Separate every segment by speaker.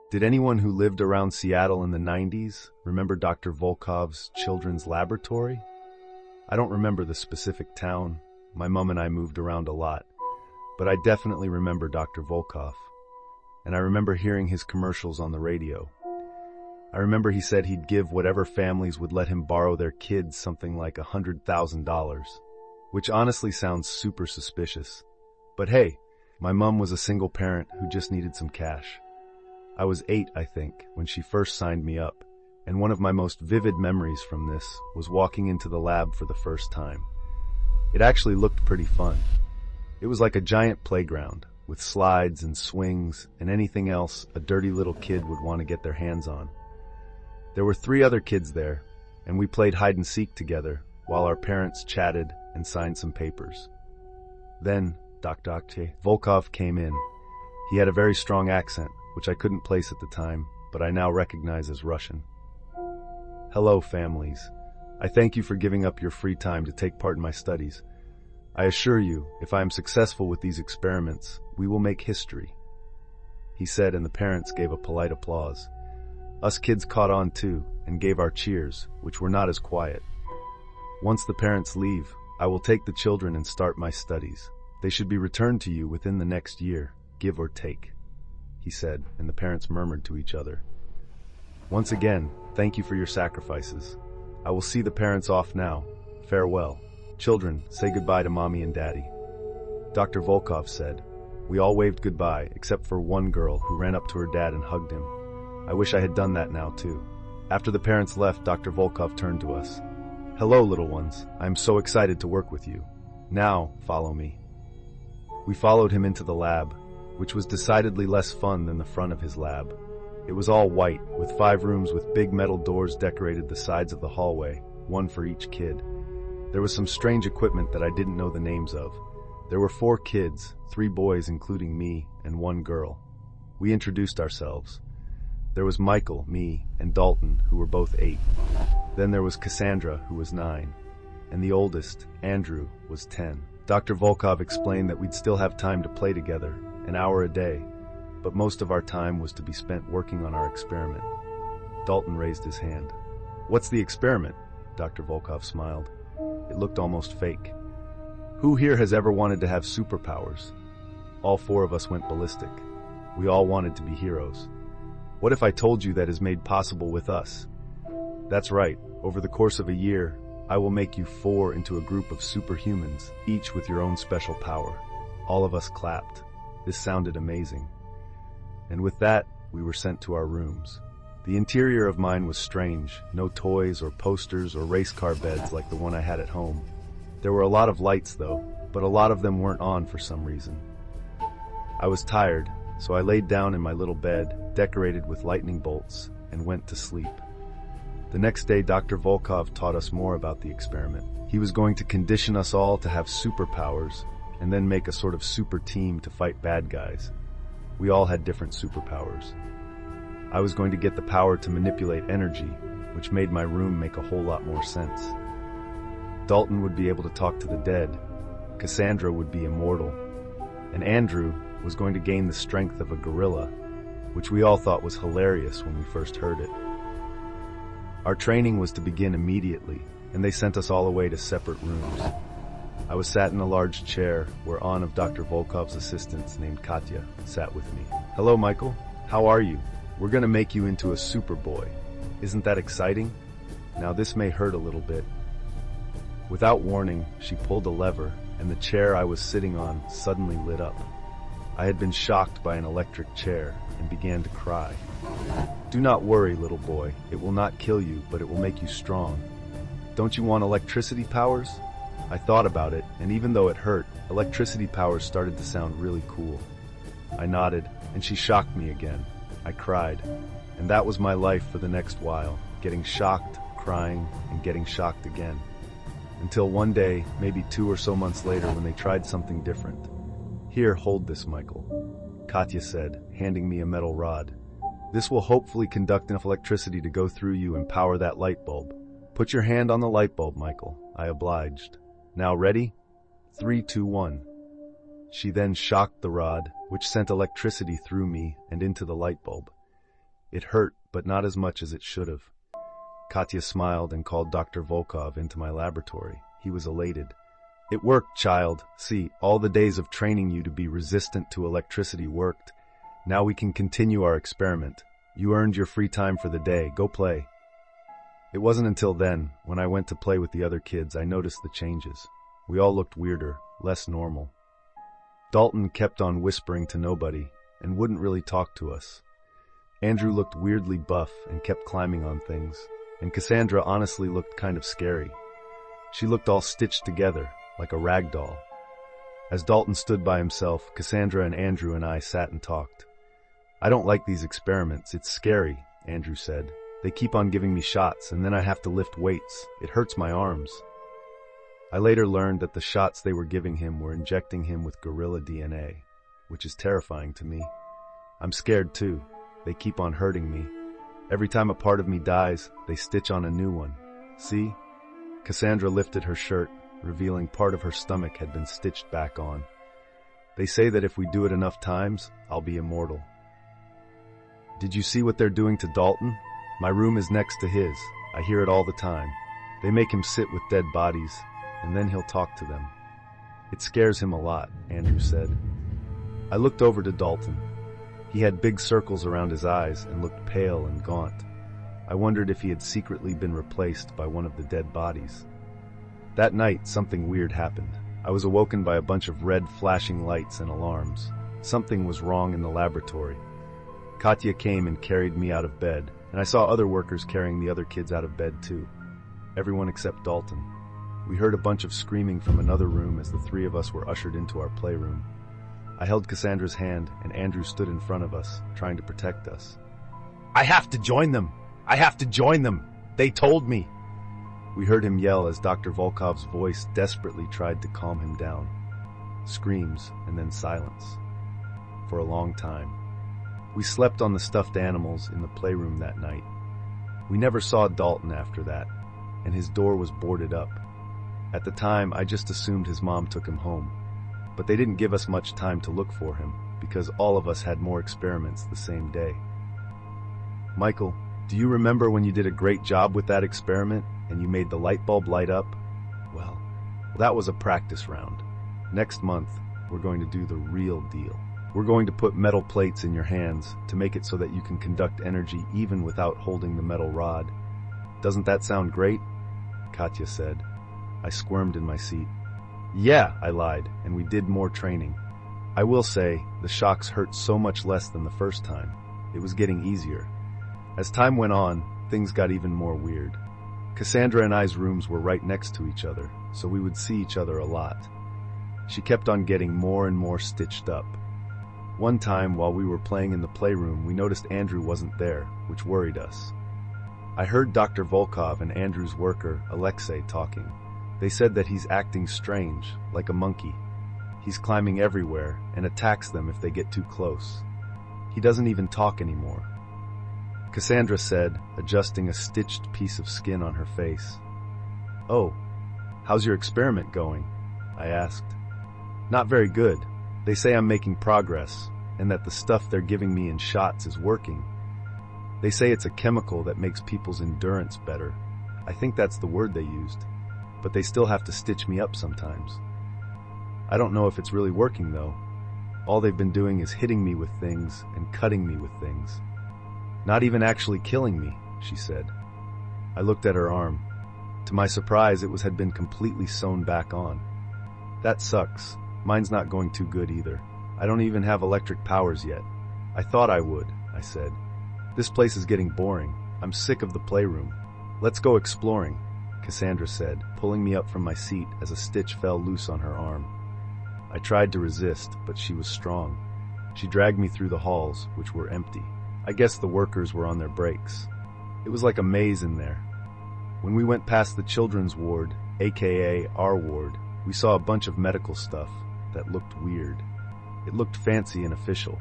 Speaker 1: Did anyone who lived around Seattle in the 90s remember Dr. Volkov's children's laboratory? I don't remember the specific town. My mom and I moved around a lot. But I definitely remember Dr. Volkov. And I remember hearing his commercials on the radio. I remember he said he'd give whatever families would let him borrow their kids something like $100,000, which honestly sounds super suspicious. But hey, my mom was a single parent who just needed some cash. I was 8, I think, when she first signed me up, and one of my most vivid memories from this was walking into the lab for the first time. It actually looked pretty fun. It was like a giant playground, with slides and swings and anything else a dirty little kid would want to get their hands on. There were 3 other kids there, and we played hide and seek together while our parents chatted and signed some papers. Then, Dr. Volkov came in. He had a very strong accent, which I couldn't place at the time, but I now recognize as Russian. Hello, families. I thank you for giving up your free time to take part in my studies. I assure you, if I am successful with these experiments, we will make history, he said, and the parents gave a polite applause. Us kids caught on too, and gave our cheers, which were not as quiet. Once the parents leave, I will take the children and start my studies. They should be returned to you within the next year, give or take, he said, and the parents murmured to each other. Once again, thank you for your sacrifices. I will see the parents off now. Farewell. Children, say goodbye to Mommy and Daddy. Dr. Volkov said. We all waved goodbye, except for one girl who ran up to her dad and hugged him. I wish I had done that now too. After the parents left, Dr. Volkov turned to us. Hello, little ones. I am so excited to work with you. Now, follow me. We followed him into the lab, which was decidedly less fun than the front of his lab. It was all white, with 5 rooms with big metal doors decorated the sides of the hallway, one for each kid. There was some strange equipment that I didn't know the names of. There were 4 kids, 3 boys including me, and 1 girl. We introduced ourselves. There was Michael, me, and Dalton, who were both 8. Then there was Cassandra, who was 9. And the oldest, Andrew, was 10. Dr. Volkov explained that we'd still have time to play together, an hour a day, but most of our time was to be spent working on our experiment. Dalton raised his hand. What's the experiment? Dr. Volkov smiled. It looked almost fake. Who here has ever wanted to have superpowers? All 4 of us went ballistic. We all wanted to be heroes. What if I told you that is made possible with us? That's right. Over the course of a year, I will make you 4 into a group of superhumans, each with your own special power. All of us clapped. This sounded amazing. And with that, we were sent to our rooms. The interior of mine was strange. No toys or posters or race car beds like the one I had at home. There were a lot of lights though, but a lot of them weren't on for some reason. I was tired, so I laid down in my little bed, decorated with lightning bolts, and went to sleep. The next day, Dr. Volkov taught us more about the experiment. He was going to condition us all to have superpowers, and then make a sort of super team to fight bad guys. We all had different superpowers. I was going to get the power to manipulate energy, which made my room make a whole lot more sense. Dalton would be able to talk to the dead, Cassandra would be immortal, and Andrew was going to gain the strength of a gorilla, which we all thought was hilarious when we first heard it. Our training was to begin immediately, and they sent us all away to separate rooms. I was sat in a large chair where one of Dr. Volkov's assistants named Katya sat with me. Hello, Michael. How are you? We're going to make you into a superboy. Isn't that exciting? Now this may hurt a little bit. Without warning, she pulled a lever, and the chair I was sitting on suddenly lit up. I had been shocked by an electric chair and began to cry. Do not worry, little boy. It will not kill you, but it will make you strong. Don't you want electricity powers? I thought about it, and even though it hurt, electricity powers started to sound really cool. I nodded, and she shocked me again. I cried, and that was my life for the next while, getting shocked, crying, and getting shocked again. Until one day, maybe 2 or so months later, when they tried something different. Here, hold this, Michael, Katya said, handing me a metal rod. This will hopefully conduct enough electricity to go through you and power that light bulb. Put your hand on the light bulb, Michael. I obliged. Now ready? 3, 2, 1. She then shocked the rod, which sent electricity through me and into the light bulb. It hurt, but not as much as it should have. Katya smiled and called Dr. Volkov into my laboratory. He was elated. It worked, child. See, all the days of training you to be resistant to electricity worked. Now we can continue our experiment. You earned your free time for the day. Go play. It wasn't until then, when I went to play with the other kids, I noticed the changes. We all looked weirder, less normal. Dalton kept on whispering to nobody and wouldn't really talk to us. Andrew looked weirdly buff and kept climbing on things, and Cassandra honestly looked kind of scary. She looked all stitched together, like a rag doll. As Dalton stood by himself, Cassandra and Andrew and I sat and talked. I don't like these experiments. It's scary, Andrew said. They keep on giving me shots, and then I have to lift weights. It hurts my arms. I later learned that the shots they were giving him were injecting him with gorilla DNA, which is terrifying to me. I'm scared too. They keep on hurting me. Every time a part of me dies, they stitch on a new one. See? Cassandra lifted her shirt, revealing part of her stomach had been stitched back on. They say that if we do it enough times, I'll be immortal. Did you see what they're doing to Dalton? My room is next to his. I hear it all the time. They make him sit with dead bodies, and then he'll talk to them. It scares him a lot, Andrew said. I looked over to Dalton. He had big circles around his eyes and looked pale and gaunt. I wondered if he had secretly been replaced by one of the dead bodies. That night, something weird happened. I was awoken by a bunch of red flashing lights and alarms. Something was wrong in the laboratory. Katya came and carried me out of bed, and I saw other workers carrying the other kids out of bed too. Everyone except Dalton. We heard a bunch of screaming from another room as the three of us were ushered into our playroom. I held Cassandra's hand, and Andrew stood in front of us, trying to protect us. I have to join them! I have to join them! They told me! We heard him yell as Dr. Volkov's voice desperately tried to calm him down. Screams, and then silence. For a long time. We slept on the stuffed animals in the playroom that night. We never saw Dalton after that, and his door was boarded up. At the time, I just assumed his mom took him home. But they didn't give us much time to look for him, because all of us had more experiments the same day. Michael, do you remember when you did a great job with that experiment, and you made the light bulb light up? Well, that was a practice round. Next month, we're going to do the real deal. We're going to put metal plates in your hands to make it so that you can conduct energy even without holding the metal rod. Doesn't that sound great? Katya said. I squirmed in my seat. Yeah, I lied, and we did more training. I will say, the shocks hurt so much less than the first time. It was getting easier. As time went on, things got even more weird. Cassandra and I's rooms were right next to each other, so we would see each other a lot. She kept on getting more and more stitched up. One time, while we were playing in the playroom, we noticed Andrew wasn't there, which worried us. I heard Dr. Volkov and Andrew's worker, Alexei, talking. They said that he's acting strange, like a monkey. He's climbing everywhere and attacks them if they get too close. He doesn't even talk anymore. Cassandra said, adjusting a stitched piece of skin on her face. Oh, how's your experiment going? I asked. Not very good. They say I'm making progress, and that the stuff they're giving me in shots is working. They say it's a chemical that makes people's endurance better. I think that's the word they used. But they still have to stitch me up sometimes. I don't know if it's really working though. All they've been doing is hitting me with things and cutting me with things. Not even actually killing me, she said. I looked at her arm. To my surprise, had been completely sewn back on. That sucks. Mine's not going too good either. I don't even have electric powers yet. I thought I would, I said. This place is getting boring. I'm sick of the playroom. Let's go exploring, Cassandra said, pulling me up from my seat as a stitch fell loose on her arm. I tried to resist, but she was strong. She dragged me through the halls, which were empty. I guess the workers were on their breaks. It was like a maze in there. When we went past the children's ward, aka our ward, we saw a bunch of medical stuff that looked weird. It looked fancy and official.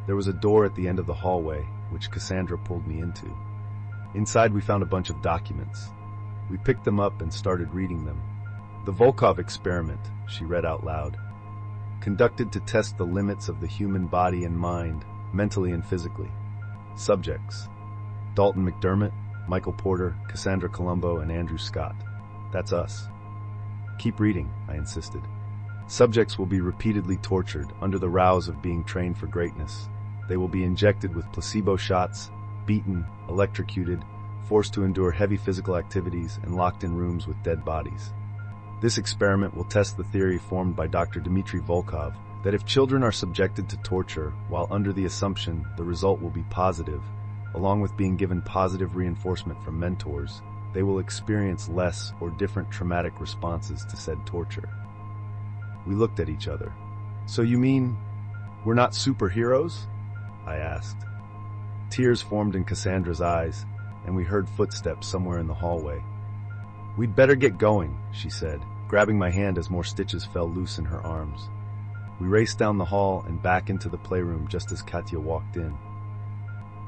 Speaker 1: There was a door at the end of the hallway, which Cassandra pulled me into. Inside we found a bunch of documents. We picked them up and started reading them. The Volkov experiment, she read out loud. Conducted to test the limits of the human body and mind, mentally and physically. Subjects: Dalton McDermott, Michael Porter, Cassandra Colombo, and Andrew Scott. That's us. Keep reading, I insisted. Subjects will be repeatedly tortured under the rouse of being trained for greatness. They will be injected with placebo shots, beaten, electrocuted, forced to endure heavy physical activities, and locked in rooms with dead bodies. This experiment will test the theory formed by Dr. Dmitry Volkov that if children are subjected to torture while under the assumption the result will be positive, along with being given positive reinforcement from mentors, they will experience less or different traumatic responses to said torture. We looked at each other. So you mean we're not superheroes? I asked. Tears formed in Cassandra's eyes, and we heard footsteps somewhere in the hallway. We'd better get going, she said, grabbing my hand as more stitches fell loose in her arms. We raced down the hall and back into the playroom just as Katya walked in.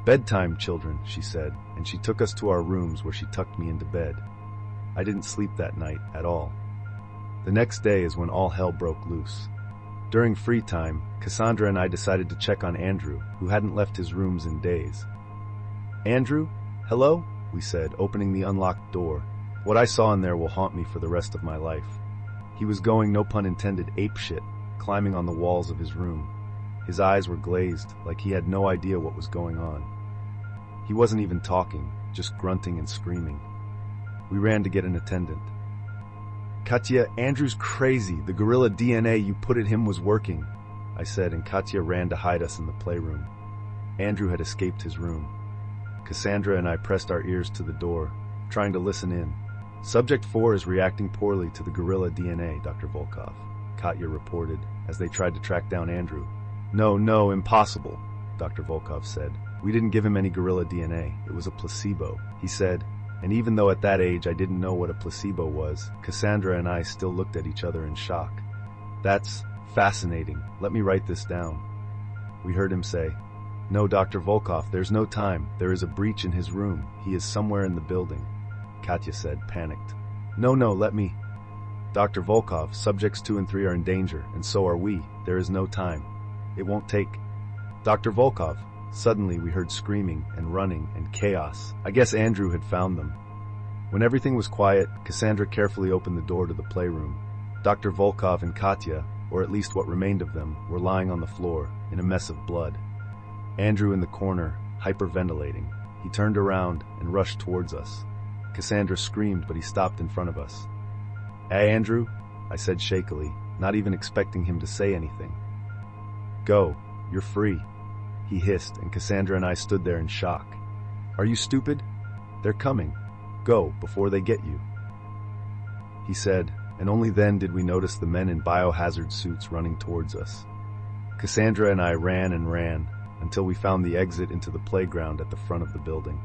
Speaker 1: Bedtime, children, she said, and she took us to our rooms where she tucked me into bed. I didn't sleep that night at all. The next day is when all hell broke loose. During free time, Cassandra and I decided to check on Andrew, who hadn't left his rooms in days. Andrew? Hello? We said, opening the unlocked door. What I saw in there will haunt me for the rest of my life. He was going, no pun intended, apeshit, climbing on the walls of his room. His eyes were glazed, like he had no idea what was going on. He wasn't even talking, just grunting and screaming. We ran to get an attendant. Katya, Andrew's crazy. The gorilla DNA you put in him was working, I said, and Katya ran to hide us in the playroom. Andrew had escaped his room. Cassandra and I pressed our ears to the door, trying to listen in. Subject 4 is reacting poorly to the gorilla DNA, Dr. Volkov, Katya reported, as they tried to track down Andrew. No, impossible, Dr. Volkov said. We didn't give him any gorilla DNA. It was a placebo, he said. And even though at that age I didn't know what a placebo was, Cassandra and I still looked at each other in shock. That's fascinating. Let me write this down. We heard him say, No, Dr. Volkov, there's no time. There is a breach in his room. He is somewhere in the building, Katya said, panicked. No, let me. Dr. Volkov, subjects 2 and 3 are in danger, and so are we. There is no time. It won't take. Dr. Volkov. Suddenly we heard screaming and running and chaos. I guess Andrew had found them. When everything was quiet, Cassandra carefully opened the door to the playroom. Dr. Volkov and Katya, or at least what remained of them, were lying on the floor, in a mess of blood. Andrew in the corner, hyperventilating. He turned around and rushed towards us. Cassandra screamed, but he stopped in front of us. Hey, Andrew, I said shakily, not even expecting him to say anything. Go, you're free, he hissed, and Cassandra and I stood there in shock. Are you stupid? They're coming. Go, before they get you, he said, and only then did we notice the men in biohazard suits running towards us. Cassandra and I ran and ran, until we found the exit into the playground at the front of the building.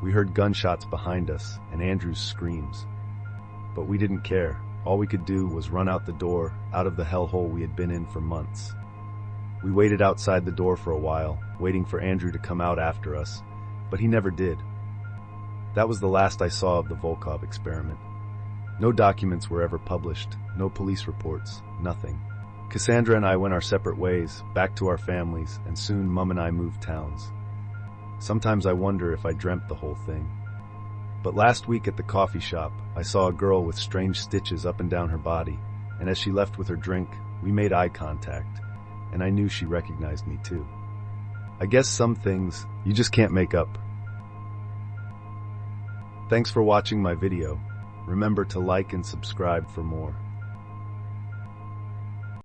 Speaker 1: We heard gunshots behind us, and Andrew's screams. But we didn't care. All we could do was run out the door, out of the hellhole we had been in for months. We waited outside the door for a while, waiting for Andrew to come out after us, but he never did. That was the last I saw of the Volkov experiment. No documents were ever published, no police reports, nothing. Cassandra and I went our separate ways, back to our families, and soon Mum and I moved towns. Sometimes I wonder if I dreamt the whole thing. But last week at the coffee shop, I saw a girl with strange stitches up and down her body, and as she left with her drink, we made eye contact, and I knew she recognized me too. I guess some things you just can't make up. Thanks for watching my video. Remember to like and subscribe for more.